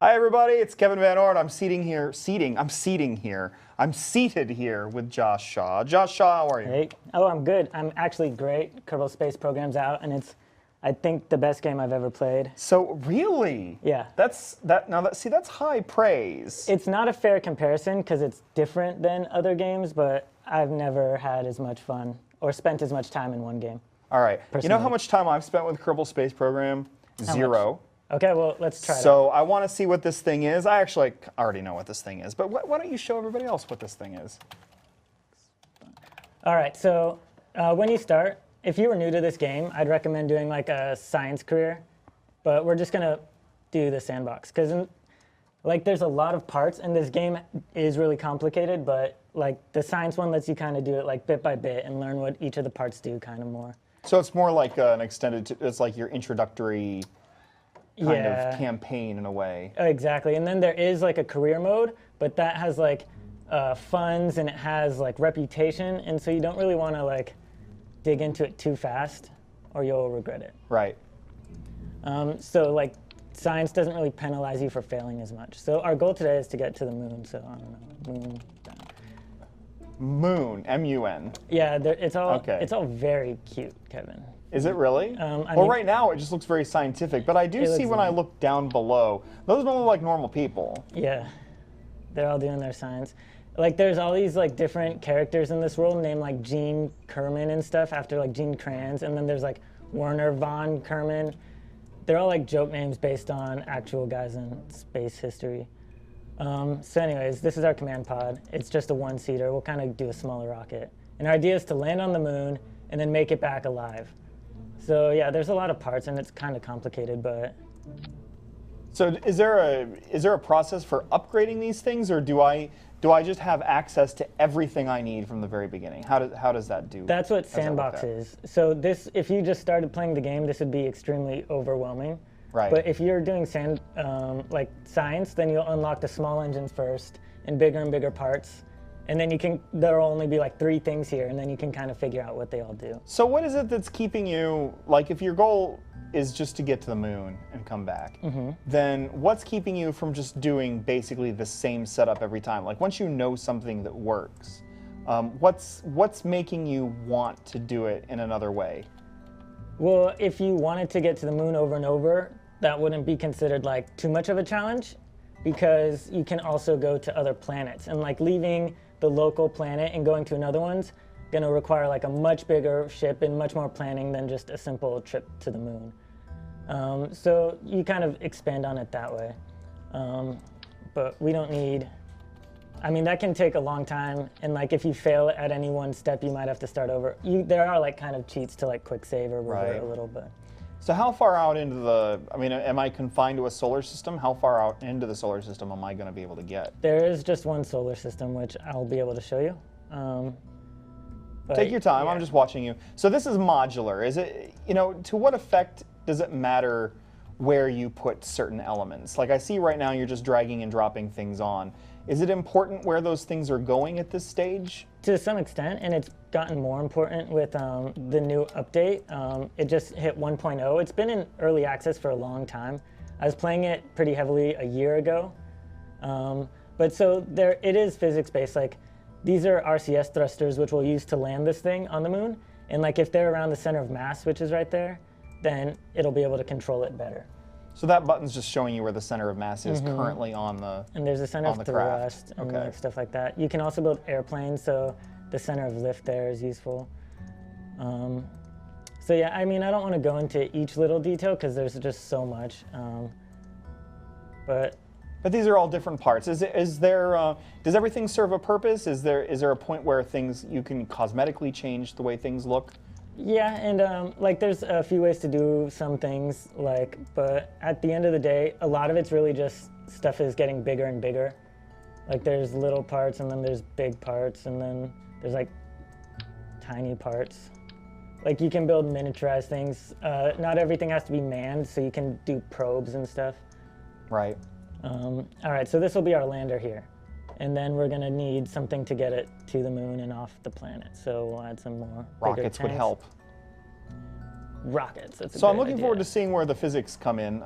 Hi everybody, it's Kevin Van Ort. I'm seated here with Josh Shaw. Josh Shaw, how are you? Hey. Oh, I'm good. I'm actually great. Kerbal Space Program's out, and it's, I think, the best game I've ever played. So really? Yeah. That's high praise. It's not a fair comparison because it's different than other games, but I've never had as much fun or spent as much time in one game. All right. Personally. You know how much time I've spent with Kerbal Space Program? Zero. Okay, well, let's try So I want to see what this thing is. I actually already know what this thing is, but why don't you show everybody else what this thing is? All right, so when you start, if you were new to this game, I'd recommend doing like a science career, but we're just gonna do the sandbox because like there's a lot of parts and this game is really complicated, but like the science one lets you kind of do it like bit by bit and learn what each of the parts do kind of more. So it's more like an extended, it's like your introductory kind of campaign in a way. Exactly, and then there is like a career mode, but that has like funds and it has like reputation, and so you don't really want to like dig into it too fast or you'll regret it. Right. So like science doesn't really penalize you for failing as much. So our goal today is to get to the moon, so I don't know, moon. Moon, M-U-N. Yeah, it's all very cute, Kevin. Is it really? Well, right now it just looks very scientific, but I do see when I look down below, those don't look like normal people. Yeah, they're all doing their science. Like there's all these like different characters in this world named like Gene Kerman and stuff after like Gene Kranz, and then there's like Werner von Kerman. They're all like joke names based on actual guys in space history. So anyways, this is our command pod. It's just a one-seater. We'll kind of do a smaller rocket. And our idea is to land on the moon and then make it back alive. So yeah, there's a lot of parts and it's kind of complicated, but. So is there a process for upgrading these things, or do I just have access to everything I need from the very beginning? How does that do? That's what Sandbox is. So this, if you just started playing the game, this would be extremely overwhelming. Right. But if you're doing like science, then you'll unlock the small engines first and bigger parts. And then there'll only be like 3 things here, and then you can kind of figure out what they all do. So what is it that's keeping you, like if your goal is just to get to the moon and come back, then what's keeping you from just doing basically the same setup every time? Like once you know something that works, what's making you want to do it in another way? Well, if you wanted to get to the moon over and over, that wouldn't be considered like too much of a challenge, because you can also go to other planets, and like leaving the local planet and going to another one's going to require like a much bigger ship and much more planning than just a simple trip to the moon. So you kind of expand on it that way. But we don't need, I mean, that can take a long time, and like if you fail at any one step, you might have to start over. There are like kind of cheats to like quick save or revert a little bit. So how far out into am I confined to a solar system? How far out into the solar system am I going to be able to get? There is just one solar system, which I'll be able to show you. Take your time, I'm just watching you. So this is modular. Is it, to what effect does it matter where you put certain elements? Like I see right now you're just dragging and dropping things on. Is it important where those things are going at this stage? To some extent, and it's gotten more important with the new update. It just hit 1.0. It's been in early access for a long time. I was playing it pretty heavily a year ago. But so it is physics-based. Like these are RCS thrusters, which we'll use to land this thing on the moon. And like if they're around the center of mass, which is right there, then it'll be able to control it better. So that button's just showing you where the center of mass is currently on the And there's a center of thrust and like stuff like that. You can also build airplanes, so the center of lift there is useful. So yeah, I mean, I don't want to go into each little detail because there's just so much. But these are all different parts. Does everything serve a purpose? Is there a point where you can cosmetically change the way things look? Yeah, and like there's a few ways to do some things, but at the end of the day, a lot of it's really just stuff is getting bigger and bigger. Like there's little parts, and then there's big parts, and then there's like tiny parts. Like you can build miniaturized things. Not everything has to be manned, so you can do probes and stuff. Right. All right, so this will be our lander here. And then we're going to need something to get it to the moon and off the planet. So we'll add some more rockets would help. Rockets. That's a so I'm great looking idea. forward to seeing where the physics come in.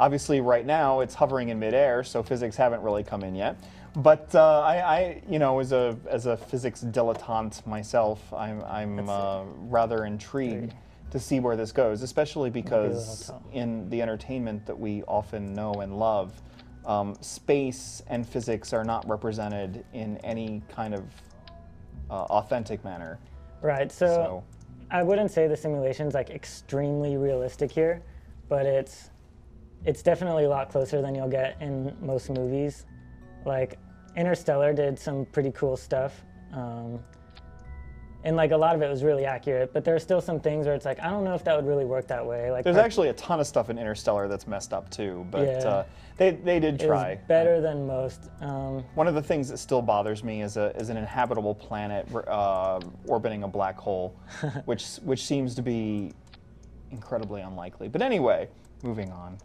Obviously, right now it's hovering in midair, so physics haven't really come in yet. But you know, as a physics dilettante myself, I'm rather intrigued to see where this goes, especially because in the entertainment that we often know and love, space and physics are not represented in any kind of authentic manner. Right. So I wouldn't say the simulation's like extremely realistic here, but it's definitely a lot closer than you'll get in most movies. Like Interstellar did some pretty cool stuff, and like a lot of it was really accurate. But there are still some things where it's like I don't know if that would really work that way. Like there's actually a ton of stuff in Interstellar that's messed up too, but they did try. It was better than most. One of the things that still bothers me is an inhabitable planet orbiting a black hole, which seems to be incredibly unlikely. But anyway, moving on.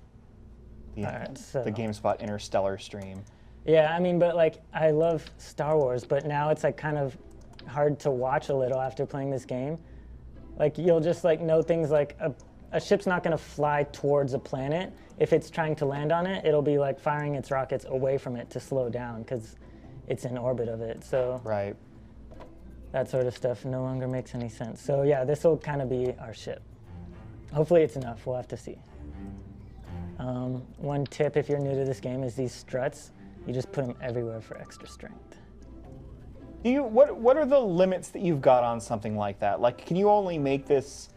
The GameSpot Interstellar stream. Yeah, I mean, but like I love Star Wars, but now it's like kind of hard to watch a little after playing this game. Like you'll just like know things like a ship's not going to fly towards a planet. If it's trying to land on it, it'll be like firing its rockets away from it to slow down because it's in orbit of it. So right. That sort of stuff no longer makes any sense. So yeah, this will kind of be our ship. Hopefully it's enough. We'll have to see. One tip if you're new to this game is these struts. You just put them everywhere for extra strength. What are the limits that you've got on something like that? Like, can you only make this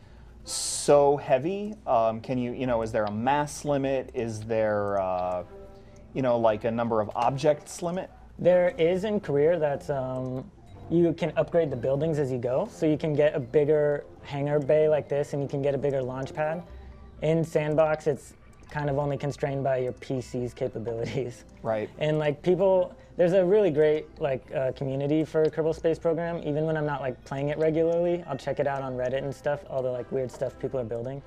so heavy? Can you know, is there a mass limit? Is there, you know, like a number of objects limit? There is in Career that's, you can upgrade the buildings as you go. So you can get a bigger hangar bay like this and you can get a bigger launch pad. In Sandbox, it's kind of only constrained by your PC's capabilities. Right. And like people, there's a really great like community for Kerbal Space Program. Even when I'm not like playing it regularly, I'll check it out on Reddit and stuff, all the like weird stuff people are building.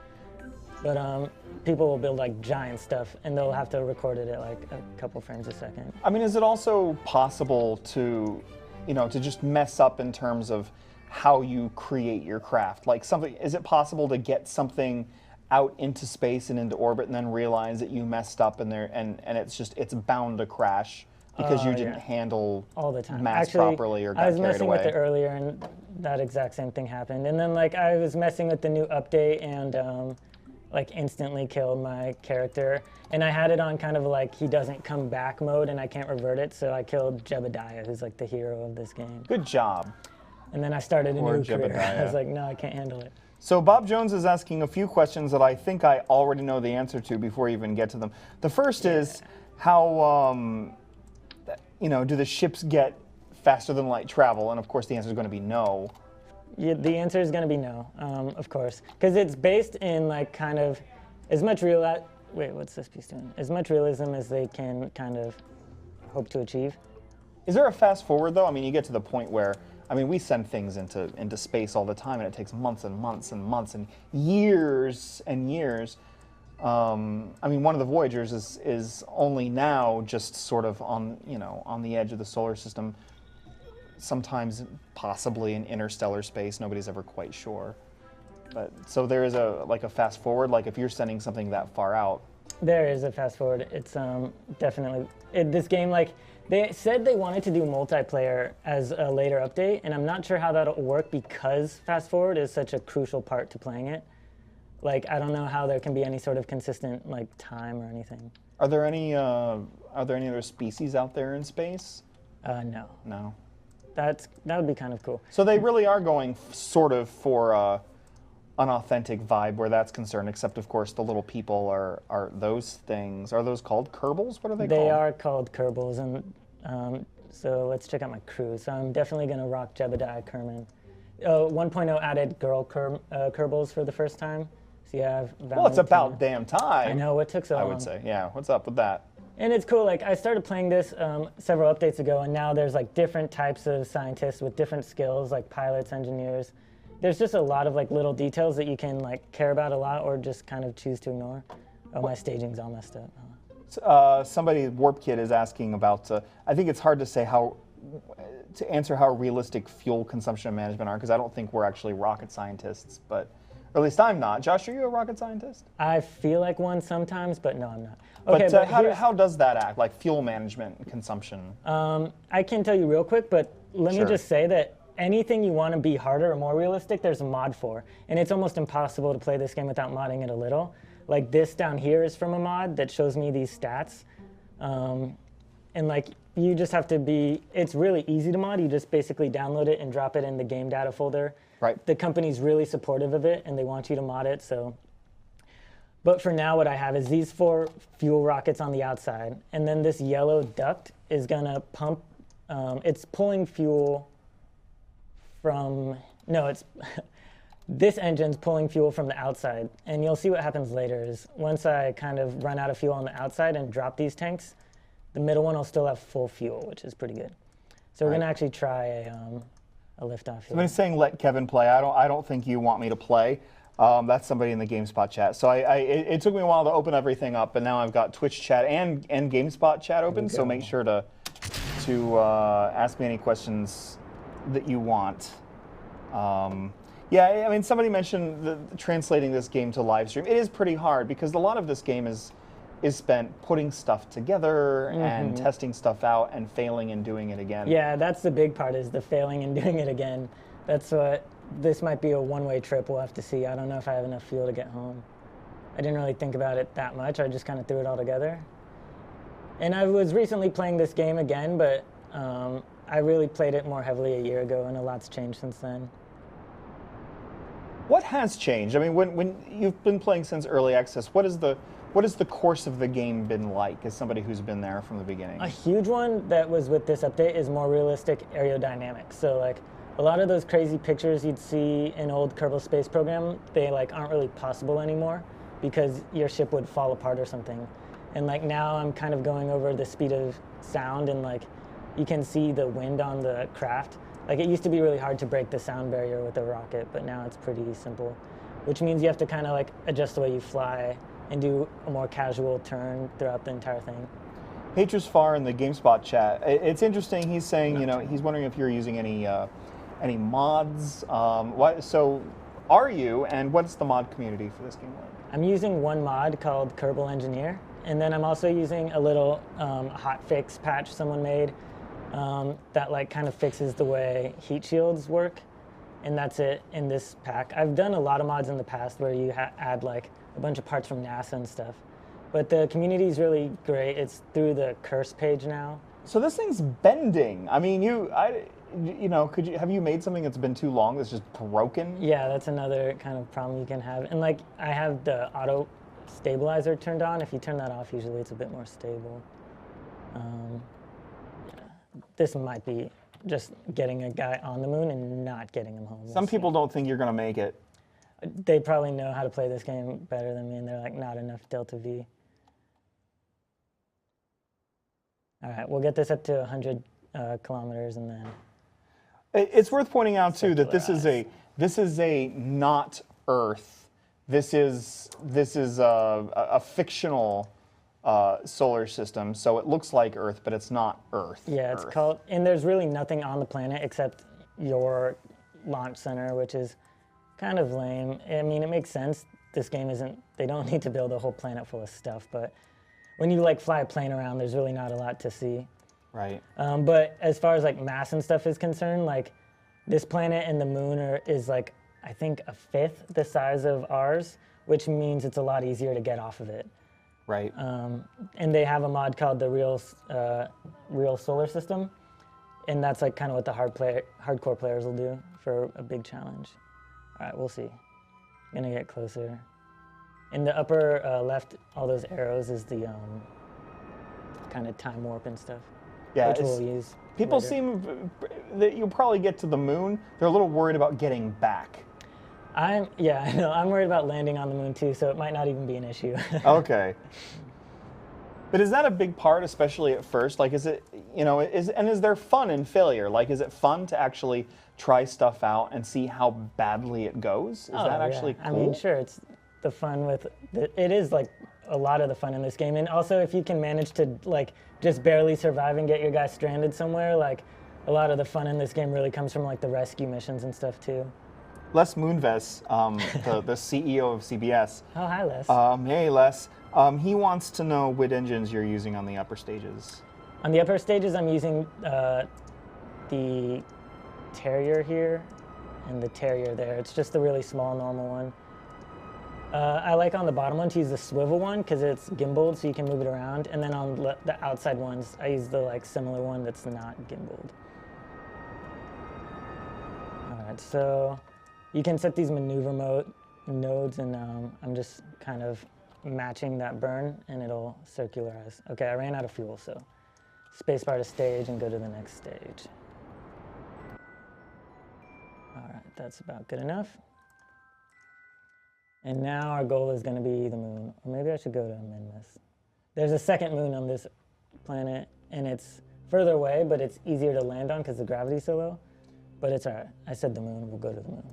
But people will build like giant stuff and they'll have to record it at like a couple frames a second. I mean, is it also possible to, you know, to just mess up in terms of how you create your craft? Like something, is it possible to get something out into space and into orbit and then realize that you messed up and it's bound to crash because you didn't handle all the time mass properly or got carried away? I was messing with it earlier and that exact same thing happened. And then like I was messing with the new update and like instantly killed my character. And I had it on kind of like he doesn't come back mode and I can't revert it, so I killed Jebediah, who's like the hero of this game. Good job. And then I started a new career. Jebediah. I was like, no, I can't handle it. So Bob Jones is asking a few questions that I think I already know the answer to before you even get to them. The first is how, you know, do the ships get faster than light travel? And of course the answer is going to be no. Yeah, the answer is going to be no, of course. Because it's based in like kind of as much what's this piece doing? As much realism as they can kind of hope to achieve. Is there a fast forward though? I mean, you get to the point where, I mean, we send things into space all the time, and it takes months and months and months and years and years. I mean, one of the Voyagers is only now just sort of on the edge of the solar system. Sometimes, possibly in interstellar space, nobody's ever quite sure. But so there is a fast forward. Like if you're sending something that far out. There is a fast forward. It's definitely this game like. They said they wanted to do multiplayer as a later update, and I'm not sure how that'll work because fast forward is such a crucial part to playing it. Like, I don't know how there can be any sort of consistent like time or anything. Are there any other species out there in space? No. No. That would be kind of cool. So they really are going sort of for an authentic vibe where that's concerned, except of course the little people are those things. Are those called Kerbals? What are they called? They are called Kerbals, and so let's check out my crew. So I'm definitely going to rock Jebediah Kerman. 1.0 added girl Kerbals for the first time. So you have Valentina. Well, it's about damn time. I know, what took so long? I would say, yeah. What's up with that? And it's cool, like I started playing this several updates ago, and now there's like different types of scientists with different skills, like pilots, engineers. There's just a lot of like little details that you can like care about a lot or just kind of choose to ignore. Oh, my staging's all messed up. Somebody, Warp Kid, is asking about, I think it's hard to say to answer how realistic fuel consumption and management are, because I don't think we're actually rocket scientists, but, or at least I'm not. Josh, are you a rocket scientist? I feel like one sometimes, but no, I'm not. Okay, But, but how does that act, like fuel management and consumption? I can tell you real quick, but let me Sure. just say that anything you want to be harder or more realistic, there's a mod for. And it's almost impossible to play this game without modding it a little. Like this down here is from a mod that shows me these stats. And like you just have to be, it's really easy to mod. You just basically download it and drop it in the game data folder. Right. The company's really supportive of it and they want you to mod it. So, but for now what I have is these 4 fuel rockets on the outside. And then this yellow duct is gonna pump, it's pulling fuel from, no, it's, this engine's pulling fuel from the outside. And you'll see what happens later is once I kind of run out of fuel on the outside and drop these tanks, the middle one will still have full fuel, which is pretty good. So we're gonna actually try a liftoff here. I've been saying let Kevin play. I don't think you want me to play. That's somebody in the GameSpot chat. So it took me a while to open everything up, but now I've got Twitch chat and GameSpot chat open. So make sure to ask me any questions that you want. Yeah, I mean, somebody mentioned translating this game to live stream. It is pretty hard because a lot of this game is spent putting stuff together and testing stuff out and failing and doing it again. Yeah, that's the big part is the failing and doing it again. That's what, this might be a one-way trip, we'll have to see. I don't know if I have enough fuel to get home. I didn't really think about it that much, I just kind of threw it all together. And I was recently playing this game again, but I really played it more heavily a year ago and a lot's changed since then. What has changed? I mean, when you've been playing since early access, what is the course of the game been like as somebody who's been there from the beginning? A huge one that was with this update is more realistic aerodynamics. So like a lot of those crazy pictures you'd see in old Kerbal Space Program, they like aren't really possible anymore because your ship would fall apart or something. And like now I'm kind of going over the speed of sound and like you can see the wind on the craft. Like it used to be really hard to break the sound barrier with a rocket, but now it's pretty simple, which means you have to kind of like adjust the way you fly and do a more casual turn throughout the entire thing. Haters Far in the GameSpot chat. It's interesting. He's saying, you know, he's wondering if you're using any mods. So are you, and what's the mod community for this game like? I'm using one mod called Kerbal Engineer, and then I'm also using a little hotfix patch someone made that like kind of fixes the way heat shields work, and that's it in this pack. I've done a lot of mods in the past where you add like a bunch of parts from NASA and stuff. But the community is really great. It's through the curse page now. So this thing's bending. I mean, you know, have you made something that's been too long that's just broken? Yeah, that's another kind of problem you can have. And like, I have the auto stabilizer turned on. If you turn that off, usually it's a bit more stable. Yeah. This might be just getting a guy on the moon and not getting him home. Some people don't think you're gonna make it. They probably know how to play this game better than me, and they're like, not enough Delta V. All right, we'll get this up to 100 kilometers, and then. It's worth pointing out too that this is a not Earth. This is a fictional solar system, so it looks like Earth, but it's not Earth. Yeah, it's Earth. called, and there's really nothing on the planet except your launch center, which is kind of lame. I mean, it makes sense. This game isn't, they don't need to build a whole planet full of stuff, but when you like fly a plane around, there's really not a lot to see. Right. But as far as like mass and stuff is concerned, like this planet and the moon is like, I think a fifth the size of ours, which means it's a lot easier to get off of it. Right. And they have a mod called the Real Solar System, and that's like kind of what the hardcore players will do for a big challenge. All right, we'll see. Gonna get closer. In the upper left, all those arrows is the kind of time warp and stuff. Yeah, which we'll use. People later. seem that you'll probably get to the moon. They're a little worried about getting back. Yeah, I know. I'm worried about landing on the moon too, so it might not even be an issue. Okay. But is that a big part, especially at first? Like, is it, you know, is there fun in failure? Like, is it fun to actually try stuff out and see how badly it goes? Is that actually cool? I mean, sure, it's the fun with, it is like a lot of the fun in this game. And also if you can manage to like just barely survive and get your guy stranded somewhere, like a lot of the fun in this game really comes from like the rescue missions and stuff too. Les Moonves, the CEO of CBS. Oh, hi, Les. Hey, Les. He wants to know what engines you're using on the upper stages. On the upper stages, I'm using the Terrier here and the Terrier there. It's just the really small, normal one. I like on the bottom one to use the swivel one because it's gimbaled, so you can move it around. And then on the outside ones, I use the like similar one that's not gimbaled. All right, so you can set these maneuver nodes, and I'm just kind of matching that burn, and it'll circularize. Okay, I ran out of fuel, so spacebar to stage and go to the next stage. All right, that's about good enough. And now our goal is going to be the moon. Or maybe I should go to amend this. There's a second moon on this planet, and it's further away, but it's easier to land on because the gravity's so low. But it's all right. I said the moon. We'll go to the moon.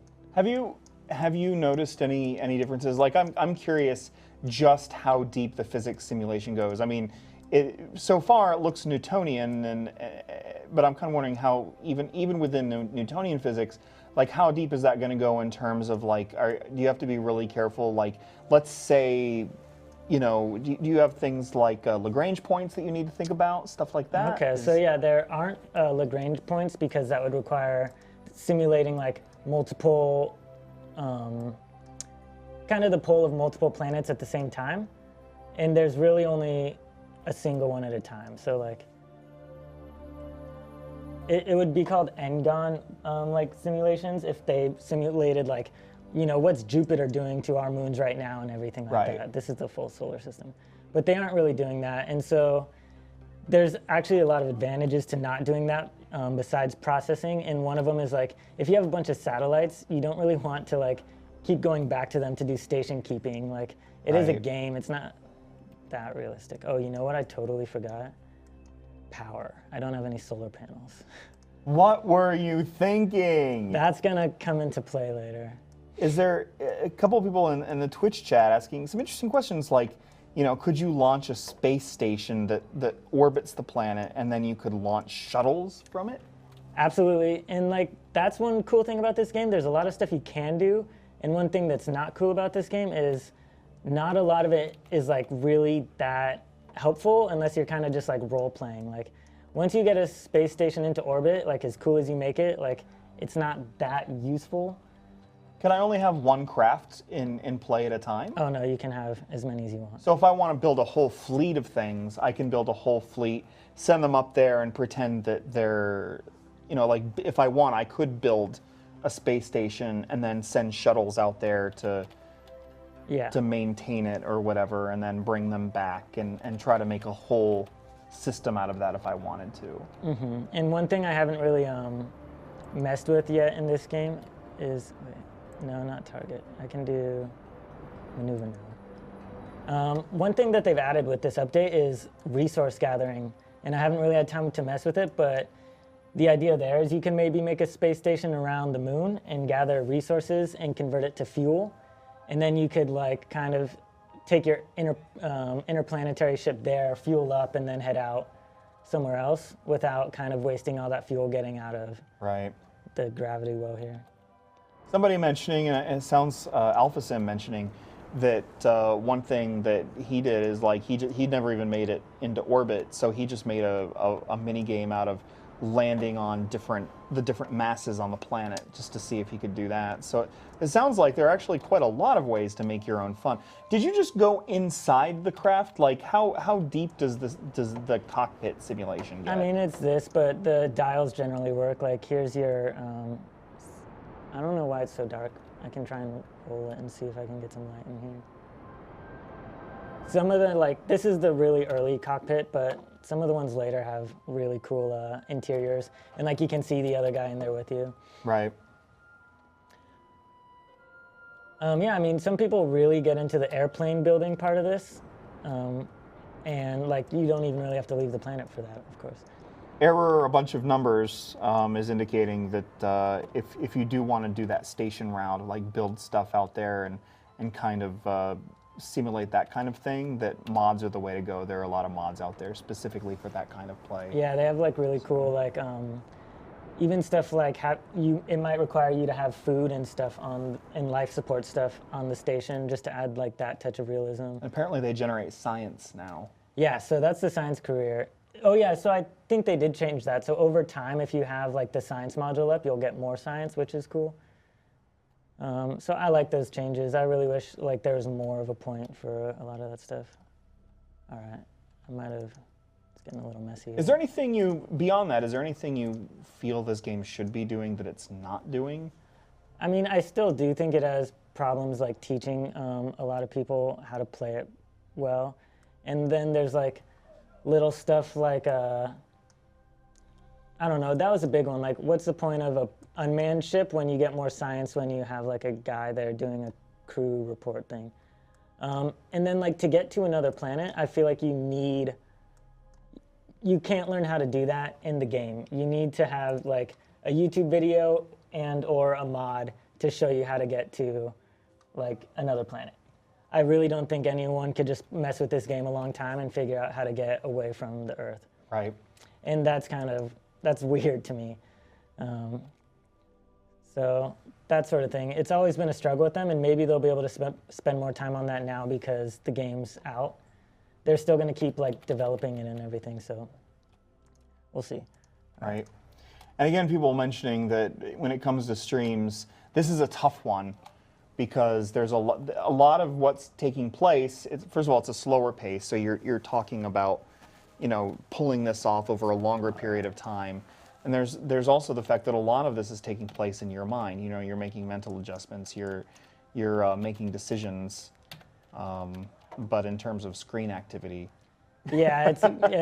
Have you noticed any differences? Like, I'm curious just how deep the physics simulation goes. I mean, so far it looks Newtonian, but I'm kind of wondering how even within Newtonian physics, like how deep is that going to go in terms of like, do you have to be really careful? Like, let's say, do you have things like Lagrange points that you need to think about, stuff like that? Okay, so yeah, there aren't Lagrange points because that would require simulating like multiple, kind of the pull of multiple planets at the same time. And there's really only a single one at a time. So like, it would be called N-GON like simulations if they simulated like, what's Jupiter doing to our moons right now and everything like that. This is the full solar system. But they aren't really doing that. And so there's actually a lot of advantages to not doing that besides processing. And one of them is like, if you have a bunch of satellites, you don't really want to like keep going back to them to do station keeping. Like it is a game, it's not that realistic. Oh, you know what I totally forgot? Power. I don't have any solar panels. What were you thinking? That's gonna come into play later. Is there a couple of people in the Twitch chat asking some interesting questions like, could you launch a space station that orbits the planet and then you could launch shuttles from it? Absolutely, and like that's one cool thing about this game. There's a lot of stuff you can do, and one thing that's not cool about this game is not a lot of it is like really that helpful unless you're kind of just like role playing. Like once you get a space station into orbit, like as cool as you make it, like it's not that useful. Can I only have one craft in play at a time? Oh no, you can have as many as you want. So if I want to build a whole fleet of things, I can build a whole fleet, send them up there and pretend that they're, like if I want, I could build a space station and then send shuttles out there to maintain it or whatever, and then bring them back and try to make a whole system out of that if I wanted to. Mm-hmm. And one thing I haven't really messed with yet in this game is, no, not target. I can do maneuver now. One thing that they've added with this update is resource gathering, and I haven't really had time to mess with it, but the idea there is you can maybe make a space station around the moon and gather resources and convert it to fuel. And then you could like kind of take your interplanetary ship there, fuel up, and then head out somewhere else without kind of wasting all that fuel getting out of the gravity well here. Somebody mentioning, and it sounds AlphaSim mentioning, that one thing that he did is like he'd never even made it into orbit, so he just made a mini game out of landing on the different masses on the planet just to see if he could do that. So it sounds like there are actually quite a lot of ways to make your own fun. Did you just go inside the craft? Like how deep does the cockpit simulation get? I mean, it's this, but the dials generally work. Like here's your, I don't know why it's so dark. I can try and roll it and see if I can get some light in here. Some of the, this is the really early cockpit, but some of the ones later have really cool interiors. And you can see the other guy in there with you. Right. Yeah, I mean, some people really get into the airplane building part of this. And you don't even really have to leave the planet for that, of course. Error, a bunch of numbers, is indicating that if you do want to do that station route, like build stuff out there and kind of simulate that kind of thing, that mods are the way to go. There are a lot of mods out there specifically for that kind of play. Yeah, they have really cool even stuff like it might require you to have food and stuff and life support stuff on the station just to add like that touch of realism. And apparently they generate science now. Yeah, so that's the science career. Oh yeah, so I think they did change that. So over time, if you have like the science module up, you'll get more science, which is cool. So I like those changes. I really wish like there was more of a point for a lot of that stuff. All right, it's getting a little messy. Is there anything beyond that, is there anything you feel this game should be doing that it's not doing? I mean, I still do think it has problems like teaching a lot of people how to play it well. And then there's like little stuff like, I don't know, that was a big one. Like, what's the point of a unmanned ship when you get more science when you have like a guy there doing a crew report thing? And then like to get to another planet, I feel like you can't learn how to do that in the game. You need to have like a YouTube video and or a mod to show you how to get to like another planet. I really don't think anyone could just mess with this game a long time and figure out how to get away from the Earth. Right. And that's weird to me. So that sort of thing. It's always been a struggle with them, and maybe they'll be able to spend more time on that now because the game's out. They're still going to keep like developing it and everything, so we'll see. Right. And again, people mentioning that when it comes to streams, this is a tough one because there's a lot of what's taking place. First of all, it's a slower pace, so you're talking about, pulling this off over a longer period of time. And there's also the fact that a lot of this is taking place in your mind. You're making mental adjustments, you're making decisions, but in terms of screen activity. Yeah,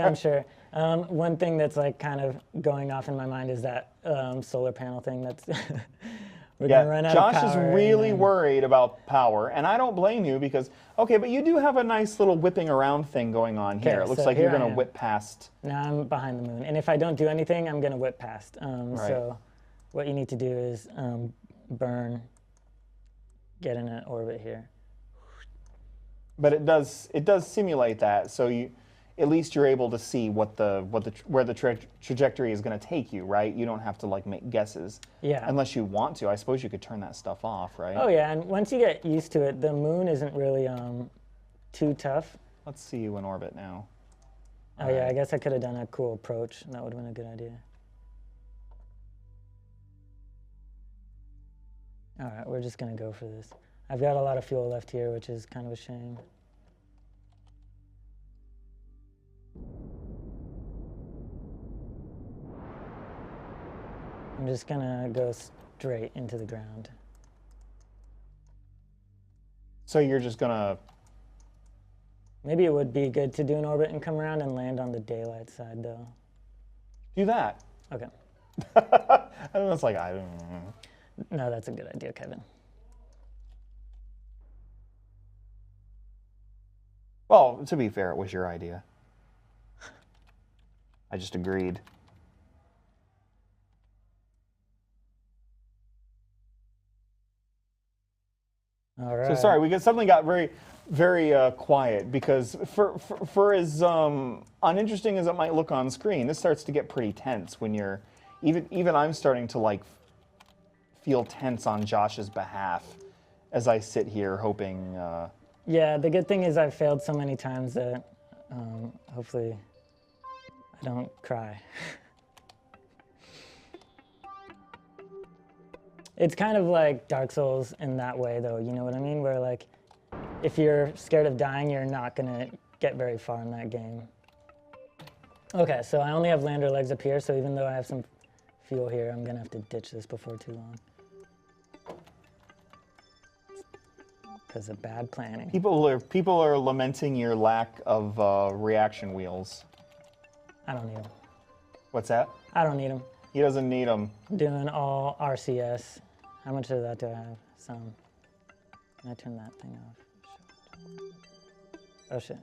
I'm sure. One thing that's like kind of going off in my mind is that solar panel thing that's we're gonna run out of power. Josh is really worried about power, and I don't blame you because, okay, but you do have a nice little whipping around thing going on here. It looks like you're gonna whip past. Now I'm behind the moon, and if I don't do anything, I'm gonna whip past. Right. So what you need to do is burn, get in an orbit here. But it does simulate that, so at least you're able to see where the trajectory is going to take you, right? You don't have to like make guesses. Yeah. Unless you want to. I suppose you could turn that stuff off, right? Oh yeah, and once you get used to it, the moon isn't really too tough. Let's see you in orbit now. Oh yeah, I guess I could have done a cool approach. That would have been a good idea. All right, we're just gonna go for this. I've got a lot of fuel left here, which is kind of a shame. I'm just gonna go straight into the ground. So you're just gonna... Maybe it would be good to do an orbit and come around and land on the daylight side, though. Do that. Okay. I don't know, it's like, I don't know. No, that's a good idea, Kevin. Well, to be fair, it was your idea. I just agreed. All right. So sorry, we suddenly got very, very quiet because for as uninteresting as it might look on screen, this starts to get pretty tense when you're even I'm starting to like feel tense on Josh's behalf as I sit here hoping. Yeah, the good thing is I've failed so many times that hopefully I don't cry. It's kind of like Dark Souls in that way, though, you know what I mean? Where, like, if you're scared of dying, you're not going to get very far in that game. Okay, so I only have lander legs up here, so even though I have some fuel here, I'm going to have to ditch this before too long. Because of bad planning. People are lamenting your lack of reaction wheels. I don't need them. What's that? I don't need them. He doesn't need them. Doing all RCS. How much of that do I have? Some. Can I turn that thing off? Oh shit.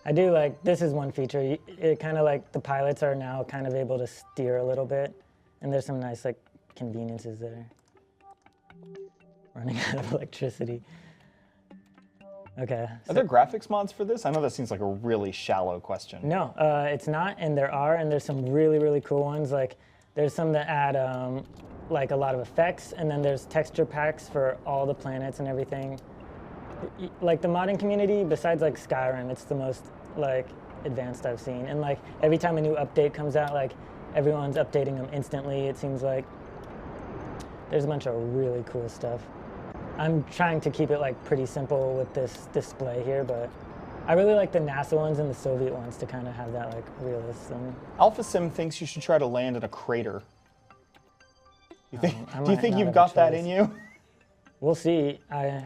I do like, this is one feature. It kind of like, the pilots are now kind of able to steer a little bit. And there's some nice like conveniences there. Running out of electricity. Okay. Are there graphics mods for this? I know that seems like a really shallow question. No, it's not, and there's some really, really cool ones. Like, there's some that add like a lot of effects, and then there's texture packs for all the planets and everything. Like the modding community, besides like Skyrim, it's the most like advanced I've seen. And like every time a new update comes out, like everyone's updating them instantly. It seems like there's a bunch of really cool stuff. I'm trying to keep it like pretty simple with this display here, but I really like the NASA ones and the Soviet ones to kind of have that like realism. Alpha Sim thinks you should try to land in a crater. Do you think you've have got a that choice. in you? We'll see. I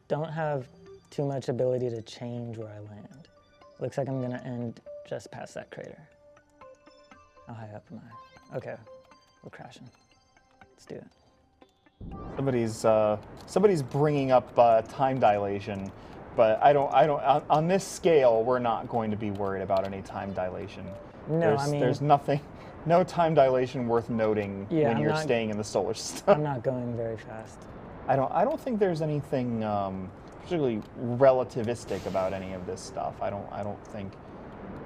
don't have too much ability to change where I land. Looks like I'm gonna end just past that crater. How high up am I? Okay, we're crashing. Let's do it. Somebody's bringing up time dilation, but I don't. On this scale, we're not going to be worried about any time dilation. No, There's nothing, no time dilation worth noting Yeah, when I'm you're not- staying in the solar system. I'm not going very fast. I don't think there's anything particularly relativistic about any of this stuff. I don't think.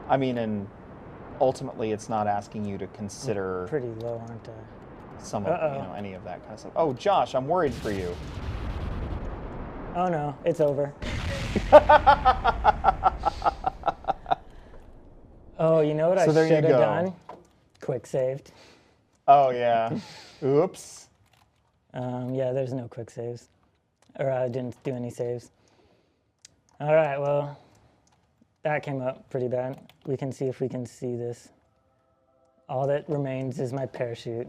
I mean, and ultimately, it's not asking you to consider Pretty low, aren't I? some of any of that kind of stuff. Oh, Josh, I'm worried for you. Oh no, it's over. Oh, you know what So I there you should have go. done? Quick saved. Oh yeah. Oops. Yeah, there's no quick saves. Or I didn't do any saves. All right, well, that came up pretty bad. We can see if we can see this. All that remains is my parachute.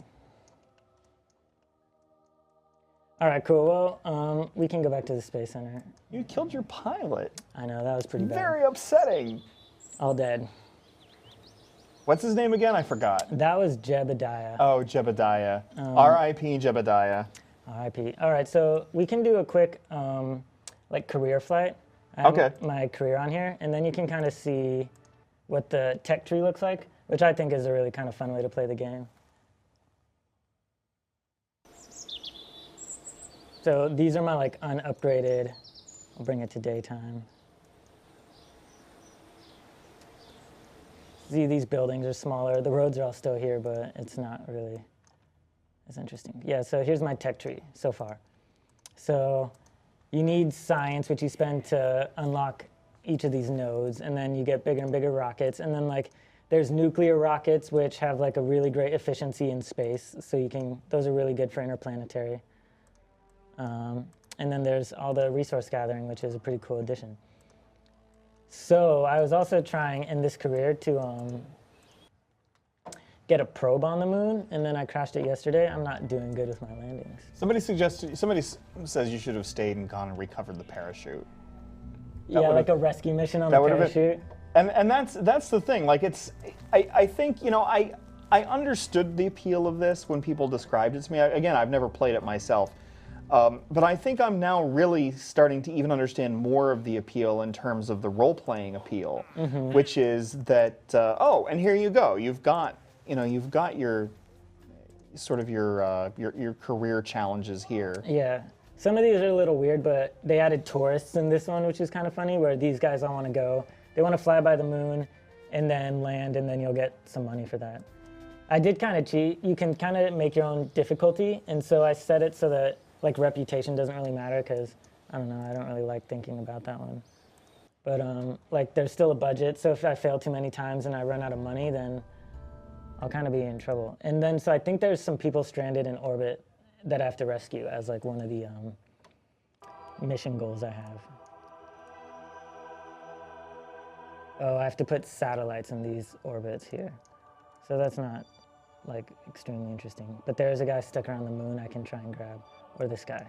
All right, cool. Well, we can go back to the Space Center. You killed your pilot. I know, that was pretty bad. Very upsetting. All dead. What's his name again? I forgot. That was Jebediah. Oh, Jebediah. R.I.P. Jebediah. RIP. All right, so we can do a quick like career flight. I have Okay. my career on here, and then you can kind of see what the tech tree looks like, which I think is a really kind of fun way to play the game. So these are my like unupgraded. I'll bring it to daytime. See, these buildings are smaller. The roads are all still here, but it's not really as interesting. Yeah, so here's my tech tree so far. So you need science, which you spend to unlock each of these nodes, and then you get bigger and bigger rockets. And then like there's nuclear rockets, which have like a really great efficiency in space. So you can, those are really good for interplanetary. And then there's all the resource gathering, which is a pretty cool addition. So I was also trying in this career to get a probe on the moon, and then I crashed it yesterday. I'm not doing good with my landings. Somebody says you should have stayed and gone and recovered the parachute. Yeah, would've- like a rescue mission on that the would've been- parachute. And that's the thing. Like I think I understood the appeal of this when people described it to me. Again, I've never played it myself. But I think I'm now really starting to even understand more of the appeal in terms of the role-playing appeal, which is that and here you go, you've got your sort of your career challenges here. Yeah, some of these are a little weird, but they added tourists in this one, which is kind of funny. Where these guys all want to go, they want to fly by the moon, and then land, and then you'll get some money for that. I did kind of cheat. You can kind of make your own difficulty, and so I set it so that like reputation doesn't really matter, because I don't know, I don't really like thinking about that one. But like there's still a budget, so if I fail too many times and I run out of money, then I'll kind of be in trouble. And then so I think there's some people stranded in orbit that I have to rescue as like one of the mission goals I have. Oh, I have to put satellites in these orbits here. So that's not like extremely interesting. But there's a guy stuck around the moon I can try and grab. Or this guy.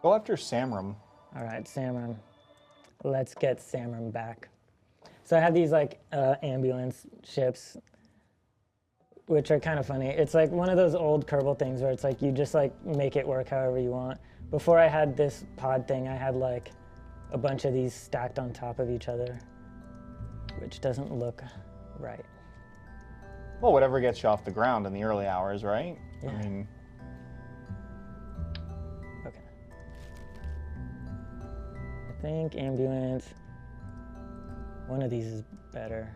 Go after Samram. All right, Samram. Let's get Samram back. So I have these like ambulance ships, which are kind of funny. It's like one of those old Kerbal things where it's like you just like make it work however you want. Before I had this pod thing, I had like a bunch of these stacked on top of each other, which doesn't look right. Well, whatever gets you off the ground in the early hours, right? Yeah. I mean, Okay. think ambulance. One of these is better,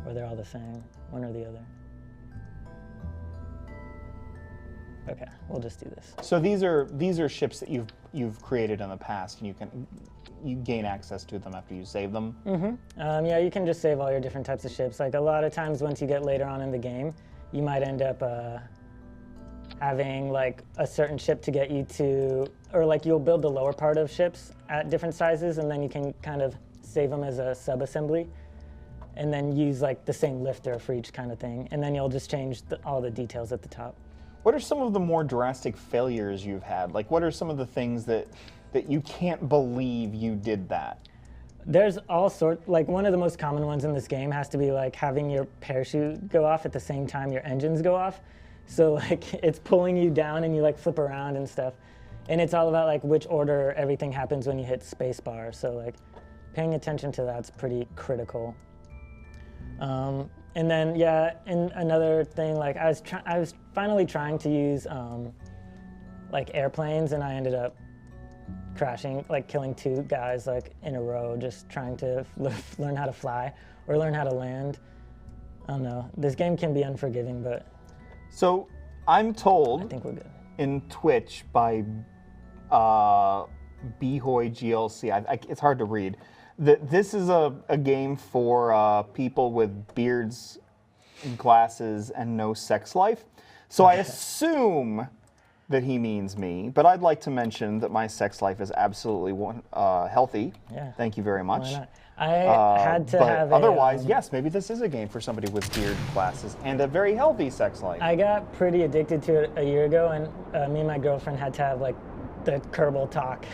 or they're all the same, one or the other. Okay, we'll just do this. So these are ships that you've created in the past, and you gain access to them after you save them. Yeah, you can just save all your different types of ships. Like a lot of times, once you get later on in the game, you might end up having like a certain ship to get you to, or like you'll build the lower part of ships at different sizes, and then you can kind of save them as a sub-assembly, and then use like the same lifter for each kind of thing, and then you'll just change all the details at the top. What are some of the more drastic failures you've had? Like, what are some of the things that you can't believe you did that? There's all sorts, like one of the most common ones in this game has to be like having your parachute go off at the same time your engines go off. So like it's pulling you down and you like flip around and stuff. And it's all about like which order everything happens when you hit spacebar. So like paying attention to that's pretty critical. And then yeah, and another thing, like I was finally trying to use like airplanes, and I ended up crashing, like killing 2 guys like in a row, just trying to learn how to fly or learn how to land. I don't know. This game can be unforgiving, but so I'm told, I think we're good. In Twitch by Behoy GLC, it's hard to read, that this is a game for people with beards, glasses, and no sex life. So I assume that he means me, but I'd like to mention that my sex life is absolutely healthy. Yeah. Thank you very much. Why not? I had to but have otherwise, yes, maybe this is a game for somebody with beard, glasses, and a very healthy sex life. I got pretty addicted to it a year ago, and me and my girlfriend had to have like the Kerbal talk.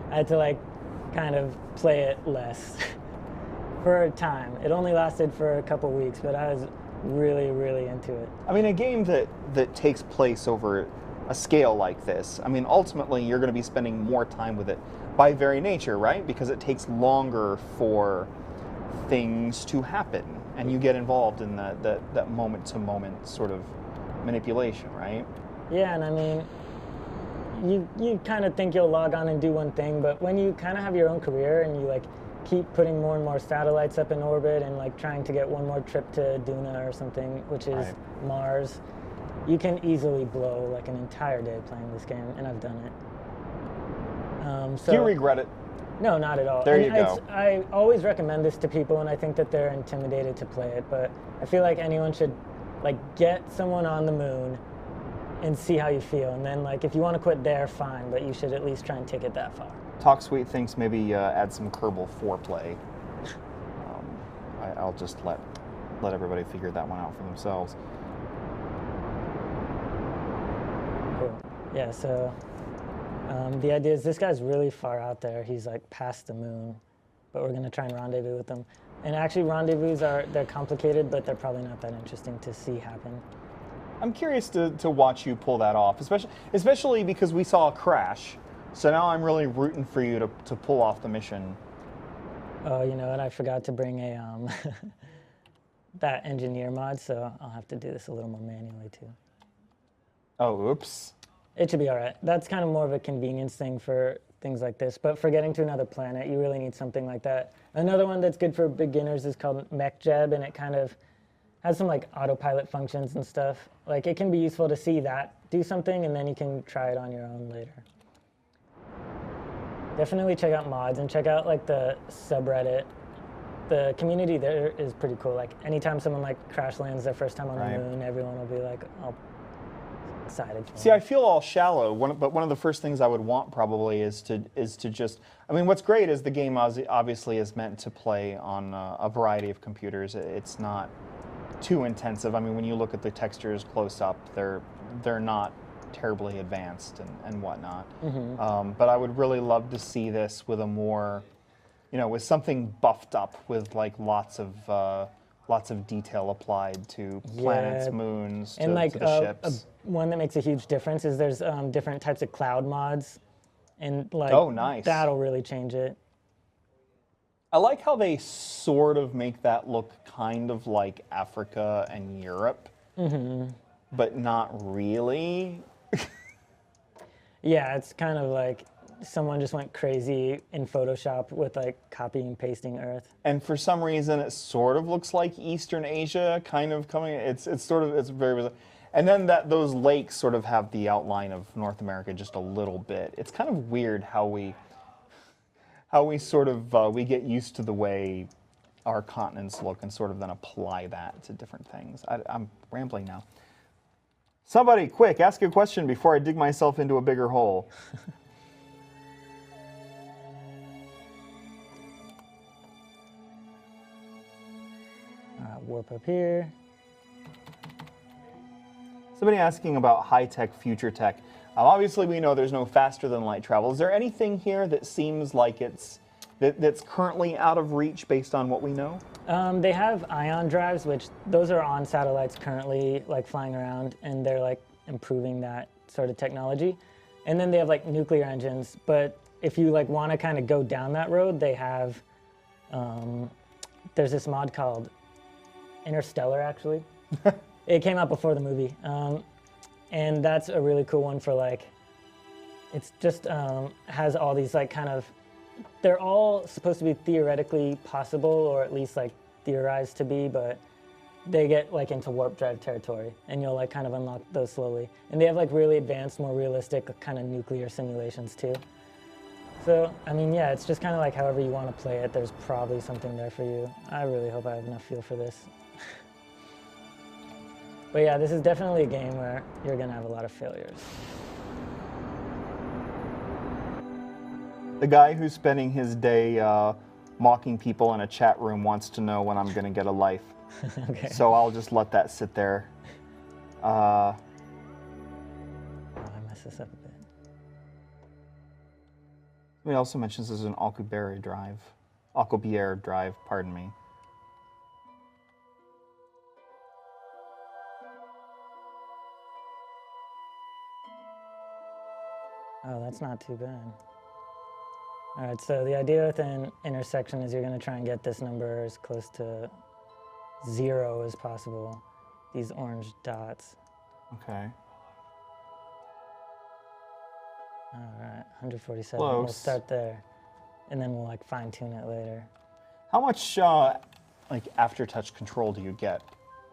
I had to like kind of play it less for a time. It only lasted for a couple weeks, but I was really, really into it. I mean, a game that takes place over a scale like this, I mean, ultimately you're going to be spending more time with it by very nature, right? Because it takes longer for things to happen, and you get involved in that moment-to-moment sort of manipulation, right? Yeah, and I mean, you kind of think you'll log on and do one thing, but when you kind of have your own career and you like keep putting more and more satellites up in orbit and like trying to get one more trip to Duna or something, which is Mars, you can easily blow like an entire day playing this game, and I've done it. So, do you regret it? No, not at all. There you go. I always recommend this to people, and I think that they're intimidated to play it, but I feel like anyone should like get someone on the moon and see how you feel, and then like if you want to quit there, fine, but you should at least try and take it that far. Talk Sweet thinks maybe add some Kerbal foreplay. I'll just let everybody figure that one out for themselves. Cool. Yeah, so the idea is this guy's really far out there. He's like past the moon, but we're gonna try and rendezvous with him. And actually rendezvous they're complicated, but they're probably not that interesting to see happen. I'm curious to watch you pull that off, especially because we saw a crash. So now I'm really rooting for you to pull off the mission. Oh, you know what? I forgot to bring a that engineer mod, so I'll have to do this a little more manually too. Oh, oops. It should be all right. That's kind of more of a convenience thing for things like this. But for getting to another planet, you really need something like that. Another one that's good for beginners is called MechJeb, and it kind of has some like autopilot functions and stuff. Like it can be useful to see that do something, and then you can try it on your own later. Definitely check out mods and check out like the subreddit. The community there is pretty cool. Like anytime someone like crash lands their first time on the moon, everyone will be like, oh, excited. See, I feel all shallow, but one of the first things I would want probably is to just, I mean, what's great is the game obviously is meant to play on a variety of computers. It's not too intensive. I mean, when you look at the textures close up, they're not terribly advanced and whatnot. Mm-hmm. But I would really love to see this with a more, with something buffed up with like lots of detail applied to planets, moons, and to the ships. One that makes a huge difference is there's different types of cloud mods, and like nice. That'll really change it. I like how they sort of make that look kind of like Africa and Europe, but not really. Yeah, it's kind of like someone just went crazy in Photoshop with like copying and pasting Earth. And for some reason, it sort of looks like Eastern Asia, kind of coming. It's very bizarre. And then those lakes sort of have the outline of North America just a little bit. It's kind of weird how we sort of we get used to the way our continents look and sort of then apply that to different things. I'm rambling now. Somebody, quick, ask a question before I dig myself into a bigger hole. Warp up here. Somebody asking about high-tech, future tech. Obviously, we know there's no faster-than-light travel. Is there anything here that seems like that's currently out of reach based on what we know? They have ion drives, which those are on satellites currently, like flying around, and they're like improving that sort of technology. And then they have like nuclear engines, but if you like want to kind of go down that road, they have, there's this mod called Interstellar, actually. It came out before the movie. And that's a really cool one for like, it's just has all these like kind of, they're all supposed to be theoretically possible, or at least like theorized to be, but they get like into warp drive territory, and you'll like kind of unlock those slowly. And they have like really advanced, more realistic kind of nuclear simulations too. So, I mean, yeah, it's just kind of like however you want to play it, there's probably something there for you. I really hope I have enough feel for this. But yeah, this is definitely a game where you're gonna have a lot of failures. The guy who's spending his day mocking people in a chat room wants to know when I'm going to get a life. Okay. So I'll just let that sit there. Oh, I messed this up a bit. He also mentions there's an Alcubierre drive, pardon me. Oh, that's not too bad. All right, so the idea with an intersection is you're going to try and get this number as close to 0 as possible, these orange dots. Okay. All right, 147. Close. We'll start there, and then we'll like fine tune it later. How much like aftertouch control do you get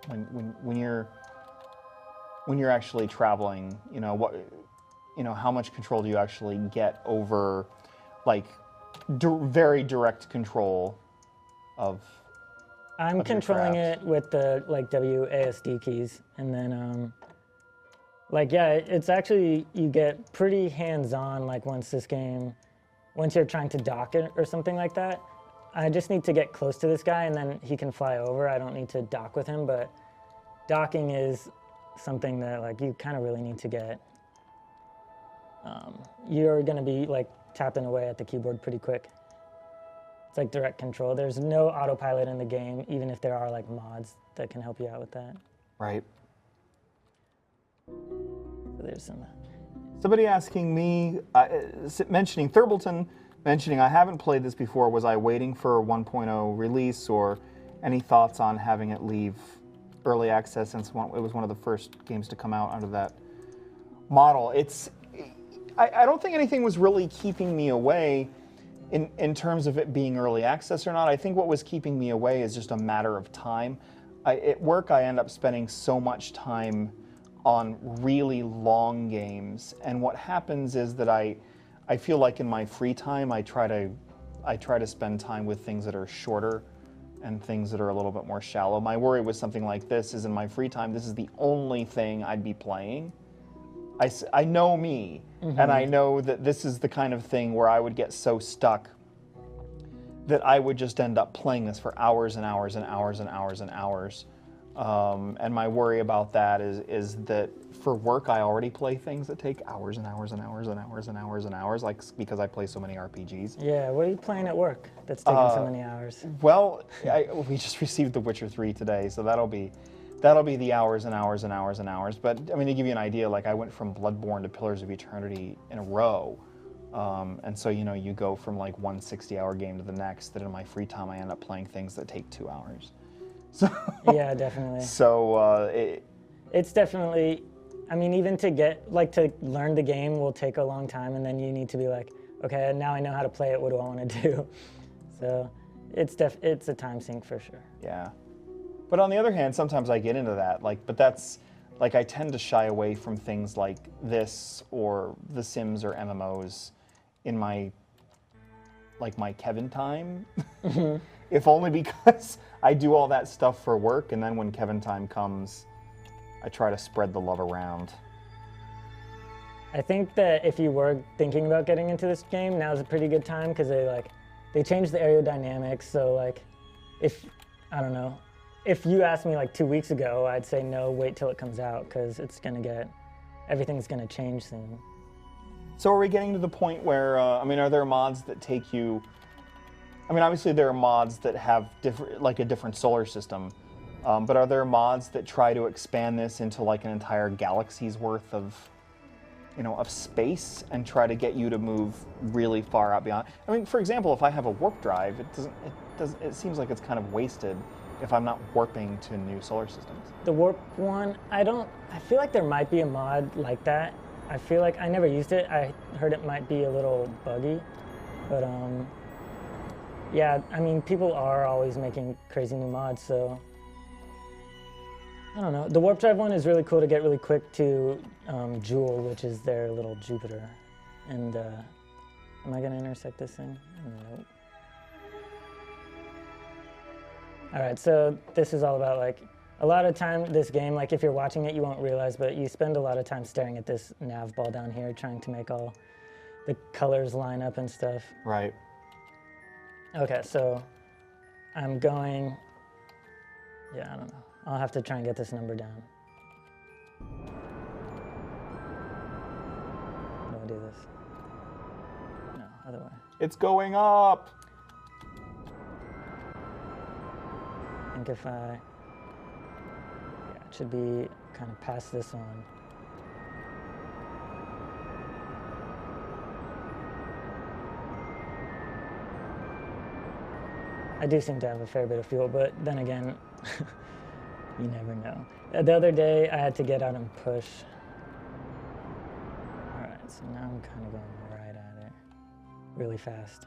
when you're actually traveling? You know, how much control do you actually get over, like, very direct control of? I'm controlling it with the like WASD keys, and then like yeah, it's actually, you get pretty hands-on like once you're trying to dock it or something like that. I just need to get close to this guy and then he can fly over. I don't need to dock with him, but docking is something that like you kind of really need to get. You're gonna be like tapping away at the keyboard pretty quick. It's like direct control. There's no autopilot in the game, even if there are like mods that can help you out with that. Right. So there's some. Somebody asking me, mentioning Thurbleton, mentioning I haven't played this before. Was I waiting for a 1.0 release, or any thoughts on having it leave early access since it was one of the first games to come out under that model? I don't think anything was really keeping me away in terms of it being early access or not. I think what was keeping me away is just a matter of time. At work, I end up spending so much time on really long games, and what happens is that I feel like in my free time I try to spend time with things that are shorter and things that are a little bit more shallow. My worry with something like this is in my free time, this is the only thing I'd be playing. I know me, and I know that this is the kind of thing where I would get so stuck that I would just end up playing this for hours and hours and hours and hours and hours. And my worry about that is that for work, I already play things that take hours and hours and hours and hours and hours and hours, like because I play so many RPGs. Yeah, what are you playing at work that's taking so many hours? Well, we just received The Witcher 3 today, so that'll be the hours and hours and hours and hours. But I mean, to give you an idea, like I went from Bloodborne to Pillars of Eternity in a row. And so, you know, you go from like one 60-hour game to the next, that in my free time I end up playing things that take 2 hours. So yeah, definitely. So it's definitely, I mean, even to get, like, to learn the game will take a long time, and then you need to be like, okay, now I know how to play it, what do I want to do? So it's a time sink for sure. Yeah. But on the other hand, sometimes I get into that. But that's, I tend to shy away from things like this or The Sims or MMOs in my Kevin time. If only because I do all that stuff for work, and then when Kevin time comes, I try to spread the love around. I think that if you were thinking about getting into this game, now's a pretty good time because they changed the aerodynamics. So I don't know, if you asked me 2 weeks ago, I'd say no, wait till it comes out because everything's gonna change soon. So are we getting to the point where, are there mods that take you, obviously there are mods that have a different solar system, but are there mods that try to expand this into an entire galaxy's worth of space and try to get you to move really far out beyond? For example, if I have a warp drive, it seems like it's kind of wasted if I'm not warping to new solar systems. The warp one, I feel like there might be a mod like that. I feel like I never used it. I heard it might be a little buggy, but yeah, people are always making crazy new mods, so I don't know. The warp drive one is really cool to get really quick to Jewel, which is their little Jupiter. And am I gonna intersect this thing? Nope. All right, so this is all about a lot of time, this game, if you're watching it, you won't realize, but you spend a lot of time staring at this nav ball down here, trying to make all the colors line up and stuff. Right. Okay, so I'm going, yeah, I don't know. I'll have to try and get this number down. How do I do this? No, other way. It's going up! I think if yeah, it should be kind of past this one. I do seem to have a fair bit of fuel, but then again, you never know. The other day, I had to get out and push. All right, so now I'm kind of going right at it, really fast.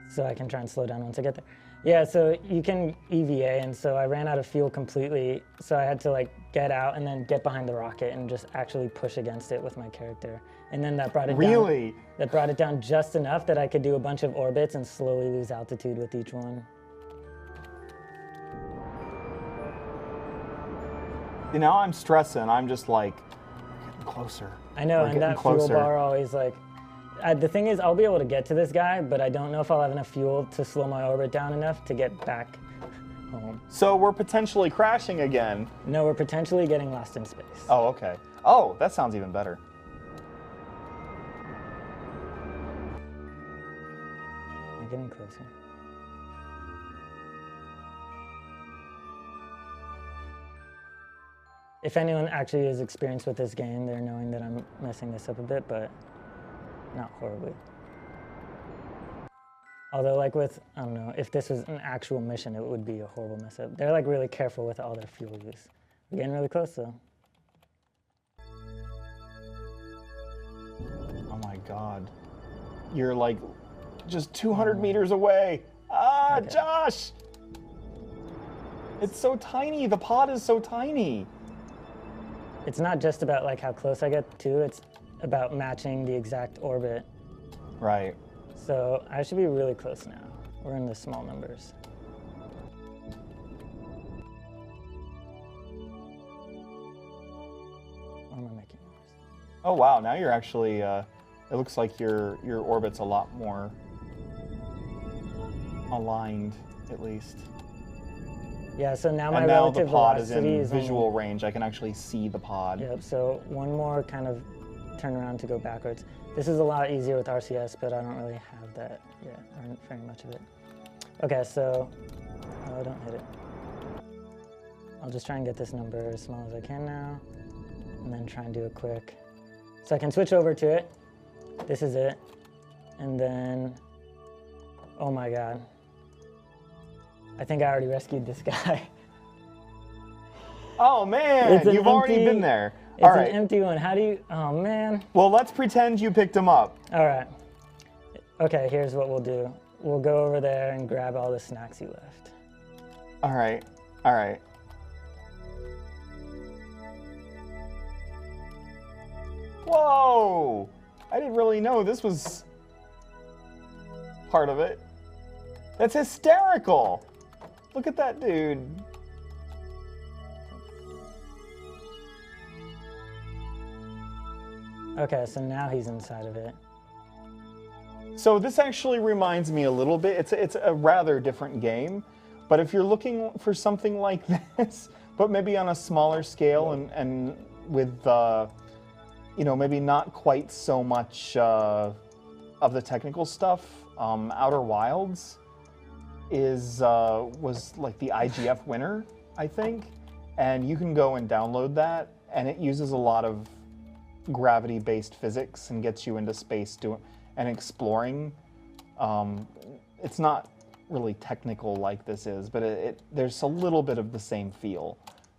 So I can try and slow down once I get there. Yeah, so you can EVA, and so I ran out of fuel completely, so I had to get out and then get behind the rocket and just actually push against it with my character. And then that brought it Really? down. That brought it down just enough that I could do a bunch of orbits and slowly lose altitude with each one. Now I'm stressing. I'm just getting closer. I know, We're and that closer. fuel bar always the thing is, I'll be able to get to this guy, but I don't know if I'll have enough fuel to slow my orbit down enough to get back home. So we're potentially crashing again. No, we're potentially getting lost in space. Oh, okay. Oh, that sounds even better. We're getting closer. If anyone actually is experienced with this game, they're knowing that I'm messing this up a bit, but not horribly. Although with, I don't know, if this was an actual mission, it would be a horrible mess up. They're really careful with all their fuel use. We're getting really close though. Oh my God. You're just 200 meters away. Ah, okay. Josh! It's so tiny. The pod is so tiny. It's not just about how close I get to, it's about matching the exact orbit. Right. So I should be really close now. We're in the small numbers. What am I making? Oh wow, now you're actually, it looks like your orbit's a lot more aligned, at least. Yeah, so now my and now relative the pod velocity is in visual range. I can actually see the pod. Yep, so one more kind of turn around to go backwards. This is a lot easier with RCS, but I don't really have that yet, or very much of it. Okay, so, oh, don't hit it. I'll just try and get this number as small as I can now, and then try and do a quick. So I can switch over to it. This is it. And then, oh my God. I think I already rescued this guy. Oh man, you've already been there. It's All an right. empty one. How do you? Oh man. Well, let's pretend you picked him up. All right. Okay, here's what we'll do. We'll go over there and grab all the snacks you left. All right. All right. Whoa! I didn't really know this was part of it. That's hysterical. Look at that dude. Okay, so now he's inside of it. So this actually reminds me a little bit. It's a rather different game, but if you're looking for something like this, but maybe on a smaller scale and with you know, maybe not quite so much of the technical stuff, Outer Wilds was like the IGF winner, I think, and you can go and download that, and it uses a lot of gravity-based physics and gets you into space and exploring. It's not really technical like this is, but there's a little bit of the same feel,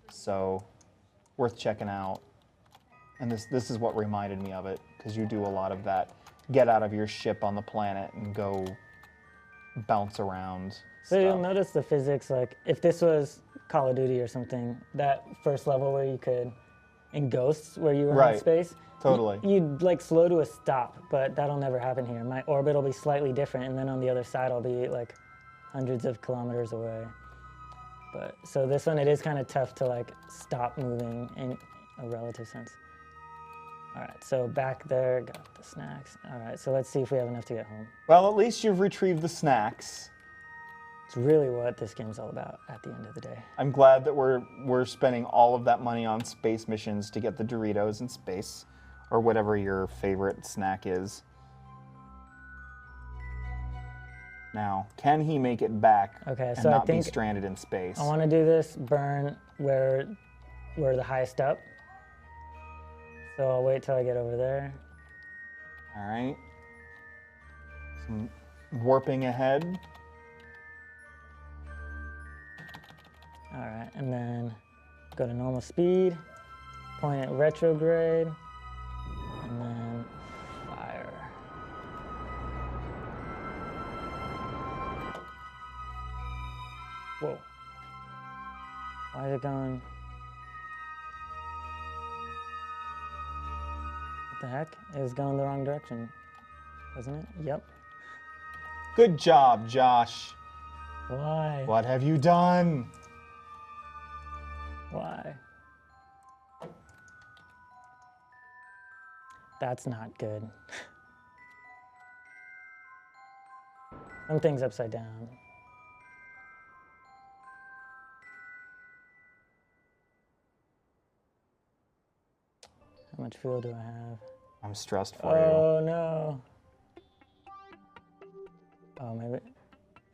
so worth checking out. And this is what reminded me of it, because you do a lot of that. Get out of your ship on the planet and go bounce around. So you'll notice the physics, like if this was Call of Duty or something, that first level where you could, in Ghosts, where you were in space, totally. You'd like slow to a stop, but that'll never happen here. My orbit will be slightly different, and then on the other side I'll be like hundreds of kilometers away. But so this one, it is kind of tough to like stop moving in a relative sense. All right, so back there, got the snacks. All right, so let's see if we have enough to get home. Well, at least you've retrieved the snacks. It's really what this game's all about at the end of the day. I'm glad that we're spending all of that money on space missions to get the Doritos in space, or whatever your favorite snack is. Now, can he make it back okay, and so not I think be stranded in space? I want to do this burn where we're the highest up. So I'll wait till I get over there. All right. Some warping ahead. All right, and then go to normal speed, point at retrograde, and then fire. Whoa. Why is it going? What the heck? It was going the wrong direction, wasn't it? Yep. Good job, Josh. Why? What have you done? Why? That's not good. Something's upside down. How much fuel do I have? I'm stressed for you. Oh no. Oh, maybe.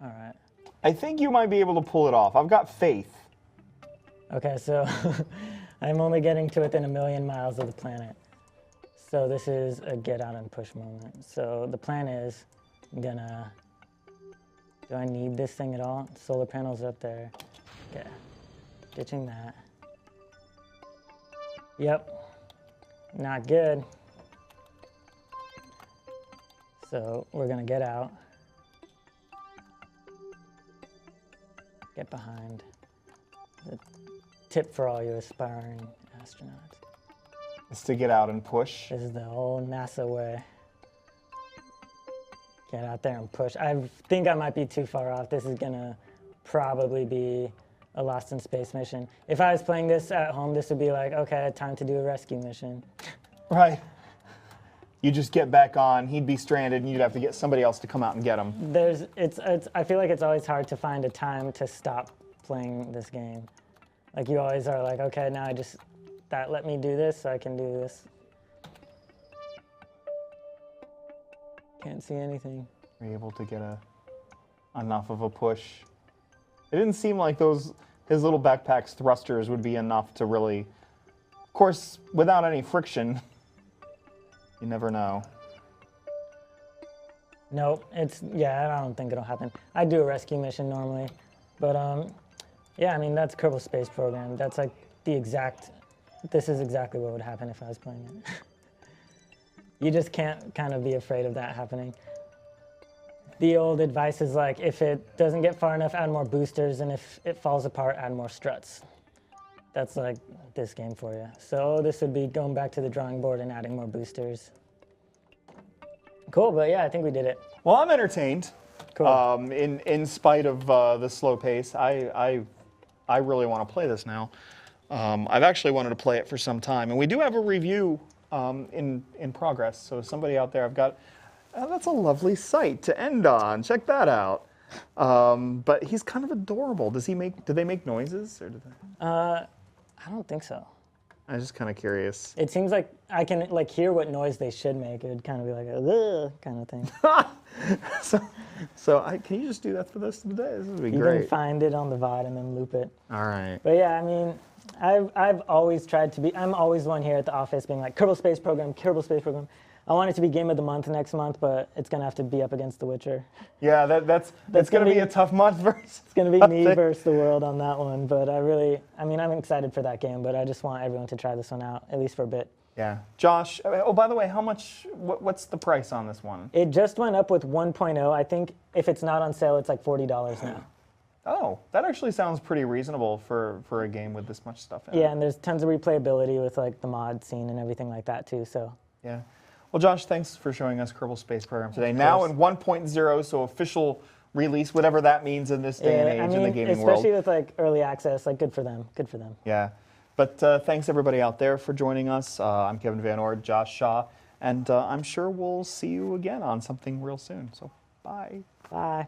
All right. I think you might be able to pull it off. I've got faith. Okay, so I'm only getting to within 1,000,000 miles of the planet. So this is a get out and push moment. So the plan is, I'm gonna, do I need this thing at all? Solar panels up there. Okay, ditching that. Yep, not good. So we're gonna get out. Get behind. The tip for all you aspiring astronauts. Is to get out and push. This is the whole NASA way. Get out there and push. I think I might be too far off. This is gonna probably be a Lost in Space mission. If I was playing this at home, this would be like, okay, time to do a rescue mission. Right. You just get back on, he'd be stranded, and you'd have to get somebody else to come out and get him. I feel like it's always hard to find a time to stop playing this game. Like you always are like, okay, now let me do this so I can do this. Can't see anything. Were you able to get enough of a push? It didn't seem like his little backpack's thrusters would be enough to really, of course, without any friction. You never know. Nope, I don't think it'll happen. I do a rescue mission normally, but yeah, I mean, that's Kerbal Space Program. That's like the exact this is exactly what would happen if I was playing it. You just can't kind of be afraid of that happening. The old advice is like, if it doesn't get far enough, add more boosters, and if it falls apart, add more struts. That's like this game for you. So this would be going back to the drawing board and adding more boosters. Cool, but yeah, I think we did it. Well, I'm entertained. Cool. In spite of the slow pace, I really want to play this now. I've actually wanted to play it for some time, and we do have a review in progress. So somebody out there, I've got. That's a lovely sight to end on. Check that out. But he's kind of adorable. Does he make? Do they make noises or do they? I don't think so. I'm just kind of curious. It seems like I can like hear what noise they should make. It would kind of be like a kind of thing. Can you just do that for the rest of the day? This would be You great. can find it on the VOD and then loop it. All right. But yeah, I mean, I've always tried to be. I'm always one here at the office being like Kerbal Space Program, Kerbal Space Program. I want it to be Game of the Month next month, but it's gonna have to be up against The Witcher. Yeah, that's gonna be a tough month versus. It's gonna be me versus the world on that one. But I'm excited for that game. But I just want everyone to try this one out, at least for a bit. Yeah, Josh. Oh, by the way, how much? What's the price on this one? It just went up with 1.0. I think if it's not on sale, it's like $40 now. Oh, that actually sounds pretty reasonable for a game with this much stuff in it. Yeah, and there's tons of replayability with like the mod scene and everything like that too. So. Yeah. Well, Josh, thanks for showing us Kerbal Space Program today. Now in 1.0, so official release, whatever that means in this day and age in the gaming world. Especially with like early access, like good for them. Good for them. Yeah. But thanks everybody out there for joining us. I'm Kevin Van Ord, Josh Shaw, and I'm sure we'll see you again on something real soon. So bye. Bye.